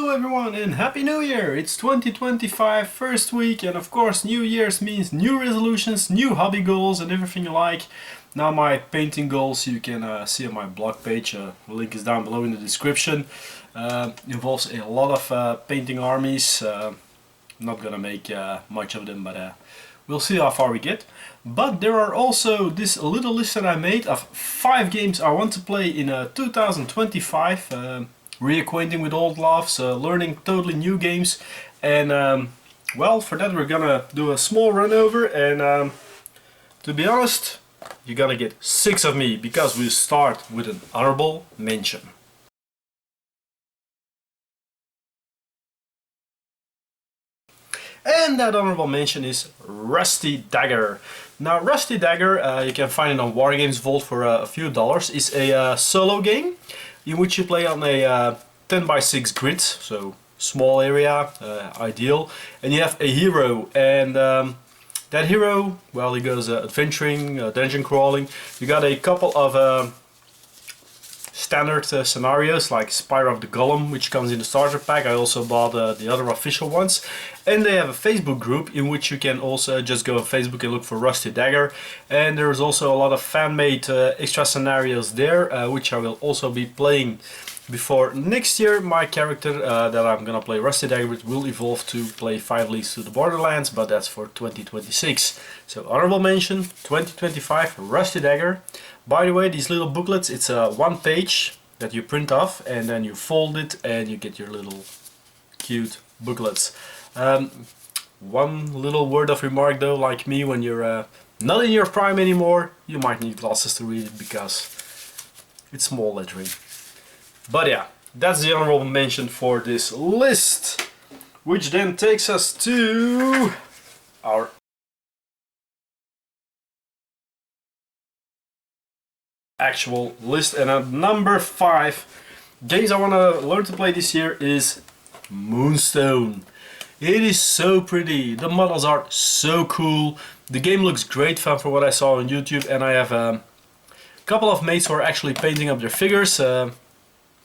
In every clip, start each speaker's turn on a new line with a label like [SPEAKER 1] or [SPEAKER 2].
[SPEAKER 1] Hello everyone and Happy New Year! It's 2025, first week, and of course New Year's means new resolutions, new hobby goals and everything you like. Now my painting goals you can see on my blog page, the link is down below in the description. Involves a lot of painting armies. Not gonna make much of them, but we'll see how far we get. But there are also this little list that I made of 5 games I want to play in 2025. Reacquainting with old loves, learning totally new games, and well, for that we're gonna do a small run over, and to be honest, you're gonna get 6 of me, because we start with an honorable mention. And that honorable mention is Rusty Dagger. Now Rusty Dagger, you can find it on Wargames Vault for a few dollars, is a solo game in which you play on a 10x6 grid, so small area, ideal, and you have a hero, and that hero, well, he goes adventuring, dungeon crawling. You got a couple of standard scenarios like Spire of the Golem, which comes in the starter pack. I also bought the other official ones, and they have a Facebook group in which you can also just go on Facebook and look for Rusty Dagger, and there's also a lot of fan-made extra scenarios there, which I will also be playing before next year. My character that I'm gonna play Rusty Dagger with will evolve to play 5 Leagues to the Borderlands, but that's for 2026. So honorable mention, 2025, Rusty Dagger. By the way, these little booklets, it's one page that you print off and then you fold it and you get your little cute booklets. One little word of remark though, like me, when you're not in your prime anymore, you might need glasses to read it because it's small lettering. But yeah, that's the honorable mention for this list, which then takes us to our actual list. And at number 5 games I want to learn to play this year is Moonstone. It is so pretty, the models are so cool, the game looks great fun for what I saw on YouTube, and I have a couple of mates who are actually painting up their figures.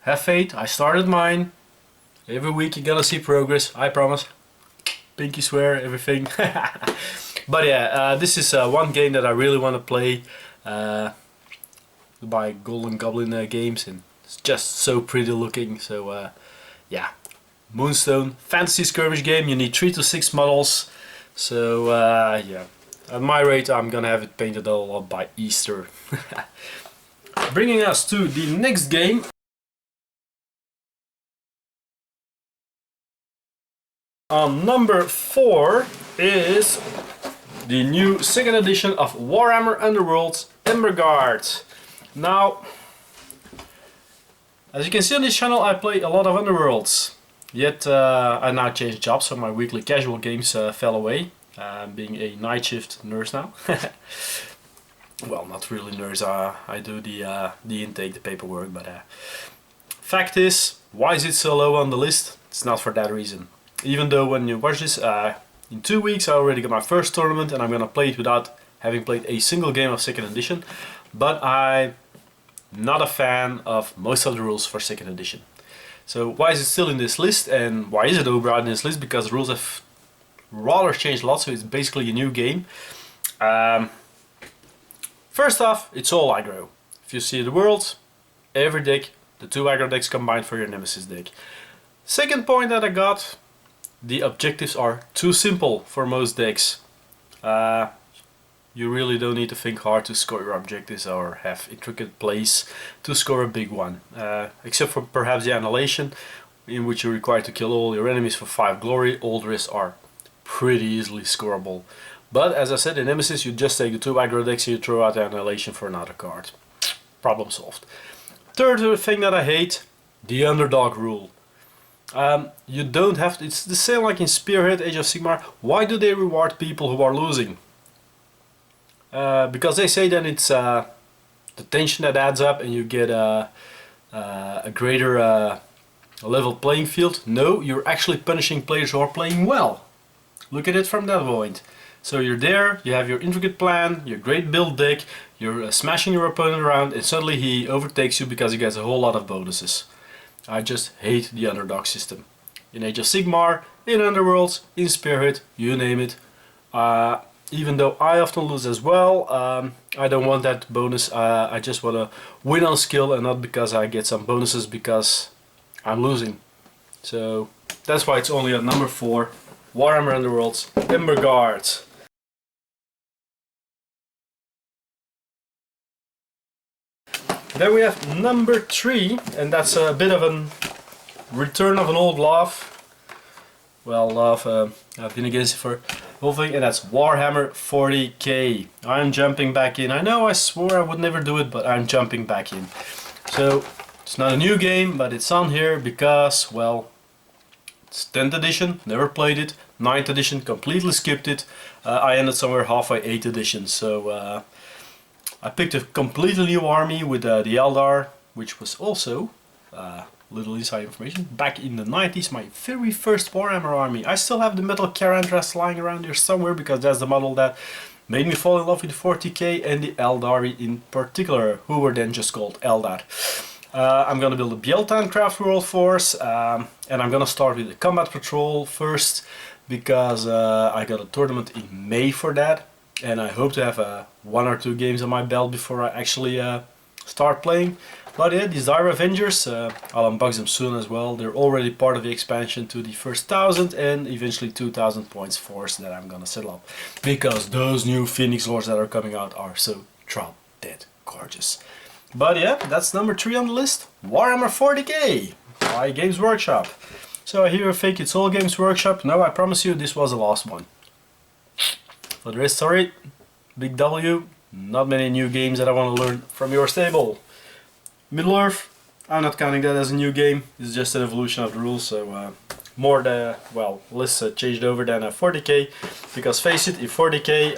[SPEAKER 1] Have faith, I started mine. Every week you're gonna see progress, I promise. Pinky swear, everything. But yeah, this is one game that I really want to play by Golden Goblin Games, and it's just so pretty looking. So yeah, Moonstone, fantasy skirmish game. You need 3 to 6 models. So yeah, at my rate I'm gonna have it painted all up by Easter. Bringing us to the next game. Number 4 is the new 2nd edition of Warhammer Underworlds Emberguard. Now, as you can see on this channel, I play a lot of Underworlds. Yet I now changed jobs, so my weekly casual games fell away. Being a night shift nurse now. Well, not really nurse. I do the intake, the paperwork. But fact is, why is it so low on the list? It's not for that reason. Even though when you watch this, in 2 weeks I already got my first tournament, and I'm gonna play it without having played a single game of 2nd edition. But I'm not a fan of most of the rules for 2nd edition. So why is it still in this list, and why is it overall in this list? Because the rules have rather changed a lot, so it's basically a new game. First off, it's all aggro. If you see the world, every deck, the 2 aggro decks combined for your Nemesis deck. Second point that I got, the objectives are too simple for most decks. You really don't need to think hard to score your objectives or have intricate plays to score a big one. Except for perhaps the Annihilation, in which you're required to kill all your enemies for 5 glory. All the rest are pretty easily scoreable. But as I said, in Nemesis you just take the 2 aggro decks and you throw out the Annihilation for another card. Problem solved. Third thing that I hate, the underdog rule. You don't have to, it's the same like in Spearhead, Age of Sigmar. Why do they reward people who are losing? Because they say that it's the tension that adds up and you get a greater level playing field. No, you're actually punishing players who are playing well. Look at it from that point. So you're there, you have your intricate plan, your great build deck, you're smashing your opponent around, and suddenly he overtakes you because he gets a whole lot of bonuses. I just hate the underdog system. in Age of Sigmar, in Underworlds, in Spirit, you name it. Even though I often lose as well, I don't want that bonus. I just want to win on skill and not because I get some bonuses because I'm losing. So that's why it's only at number 4, Warhammer Underworlds, Ember Guard. Then we have number 3, and that's a bit of a return of an old love. Well, love, I've been against it for the whole thing, and that's Warhammer 40k. I'm jumping back in. I know I swore I would never do it, but I'm jumping back in. So, it's not a new game, but it's on here because, well, it's 10th edition, never played it. 9th edition, completely skipped it. I ended somewhere halfway 8th edition, so I picked a completely new army with the Eldar, which was also, little inside information, back in the 90s, my very first Warhammer army. I still have the metal Carandras lying around here somewhere because that's the model that made me fall in love with 40k and the Eldari in particular, who were then just called Eldar. I'm gonna build a Bieltan Craft World Force, and I'm gonna start with the Combat Patrol first because I got a tournament in May for that, and I hope to have 1 or 2 games on my belt before I actually start playing. But yeah, these Dire Avengers, I'll unbox them soon as well. They're already part of the expansion to the first 1000 and eventually 2000 points force that I'm gonna settle up. Because those new Phoenix Lords that are coming out are so drop dead gorgeous. But yeah, that's number 3 on the list. Warhammer 40k by Games Workshop. So I hear a fake it's all Games Workshop. No, I promise you this was the last one. For the rest, sorry, big W, not many new games that I want to learn from your stable. Middle-earth, I'm not counting that as a new game, it's just an evolution of the rules, so more the, well, less changed over than 40k, because face it, in 40k,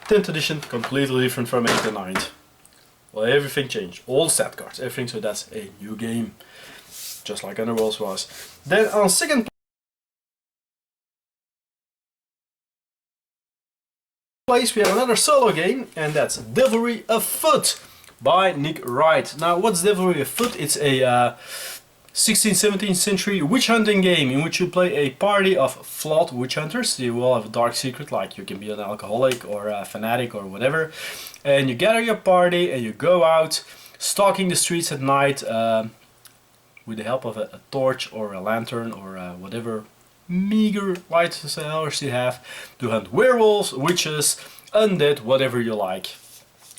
[SPEAKER 1] 10th edition, completely different from 8th and 9th. Well, everything changed, all stat cards, everything, so that's a new game, just like Underworlds was. Then on second place we have another solo game, and that's Dely of Foot by Nick Wright. Now, what's Dely of Foot? It's a 16th, 17th century witch hunting game in which you play a party of flawed witch hunters. You all have a dark secret, like you can be an alcoholic or a fanatic or whatever. And you gather your party and you go out stalking the streets at night with the help of a torch or a lantern or whatever meager light source you have to hunt werewolves, witches, undead, whatever you like.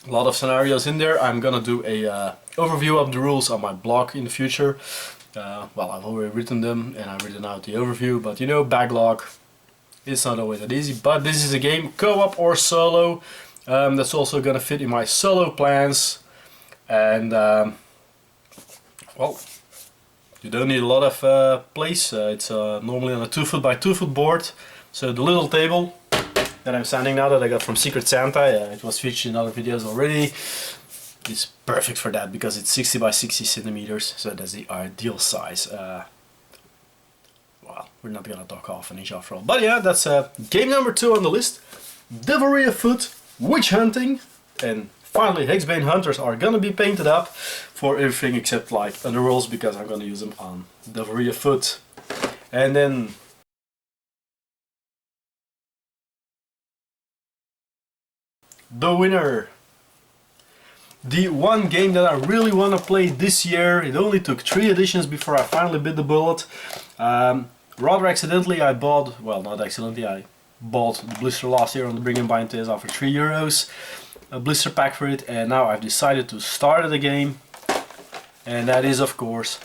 [SPEAKER 1] A lot of scenarios in there. I'm gonna do a overview of the rules on my blog in the future. Well, I've already written them and I've written out the overview, but you know, backlog, it's not always that easy. But this is a game, co-op or solo, that's also gonna fit in my solo plans. And well, you don't need a lot of place. It's normally on a 2-foot by 2-foot board. So the little table that I'm standing now, that I got from Secret Santa, it was featured in other videos already, it's perfect for that because it's 60 by 60 centimeters, so that's the ideal size. Well, we're not gonna talk half an inch after all. But yeah, that's game number 2 on the list. Dely of Foot, witch hunting, and finally Hexbane Hunters are gonna be painted up for everything except like Underworlds, because I'm gonna use them on Dely of Foot. And then the winner, the one game that I really want to play this year. It only took 3 editions before I finally bit the bullet. Rather accidentally I bought, well, not accidentally, I bought the blister last year on the Bring and Bind Tales for €3, a blister pack for it, and now I've decided to start the game, and that is of course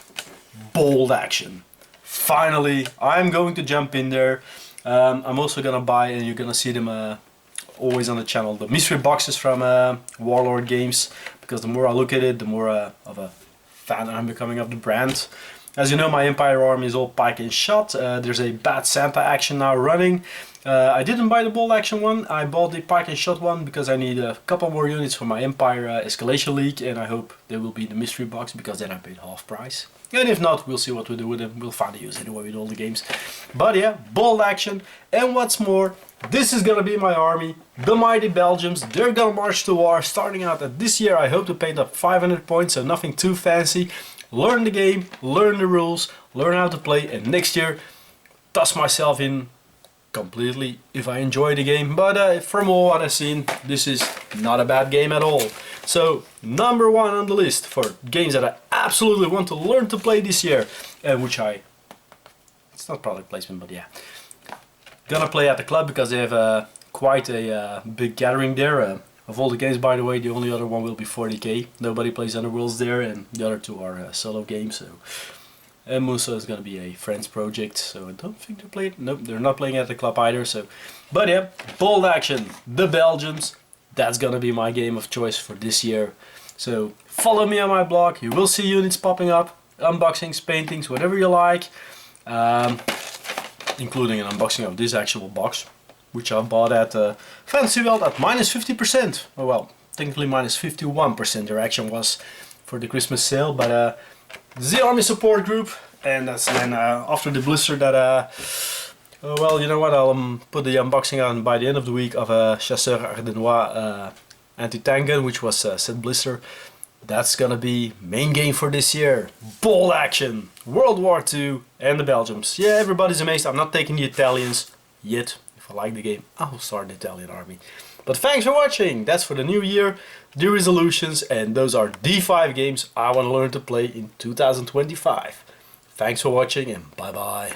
[SPEAKER 1] Bold Action. Finally, I'm going to jump in there. I'm also gonna buy, and you're gonna see them always on the channel, the mystery boxes from Warlord Games, because the more I look at it, the more of a fan I'm becoming of the brand. As you know, my Empire army is all pike and shot. There's a Bad Santa action now running. I didn't buy the Bold Action one, I bought the pike and shot one because I need a couple more units for my Empire Escalation League, and I hope they will be in the mystery box because then I paid half price. And if not, we'll see what we do with them. We'll find a use anyway with all the games. But yeah, Bold Action, and what's more, this is gonna be my army, the mighty Belgians. They're gonna march to war, starting out at this year. I hope to paint up 500 points, so nothing too fancy. Learn the game, learn the rules, learn how to play, and next year toss myself in completely if I enjoy the game, but from all what I've seen, this is not a bad game at all. So number 1 on the list for games that I absolutely want to learn to play this year, and which it's not product placement, but yeah, gonna play at the club because they have quite a big gathering there. Of all the games, by the way, the only other one will be 40k. Nobody plays Underworlds there, and the other 2 are solo games. So, and Moonstone is gonna be a friends project. So I don't think they're playing. Nope, they're not playing at the club either. So, but yeah, Bold Action, the Belgians. That's gonna be my game of choice for this year. So follow me on my blog. You will see units popping up, unboxings, paintings, whatever you like, including an unboxing of this actual box, which I bought at Fantasy World at -50%. Oh well, technically -51% their action was for the Christmas sale, but the Army support group, and that's then after the blister that, well, you know what, I'll put the unboxing on by the end of the week of a Chasseur Ardenois anti-tank gun, which was set blister. That's gonna be main game for this year. Bold Action, World War II, and the Belgians. Yeah, everybody's amazed. I'm not taking the Italians yet. If I like the game, I'll start the Italian army. But thanks for watching. That's for the new year, the resolutions, and those are the 5 games I want to learn to play in 2025. Thanks for watching, and bye bye.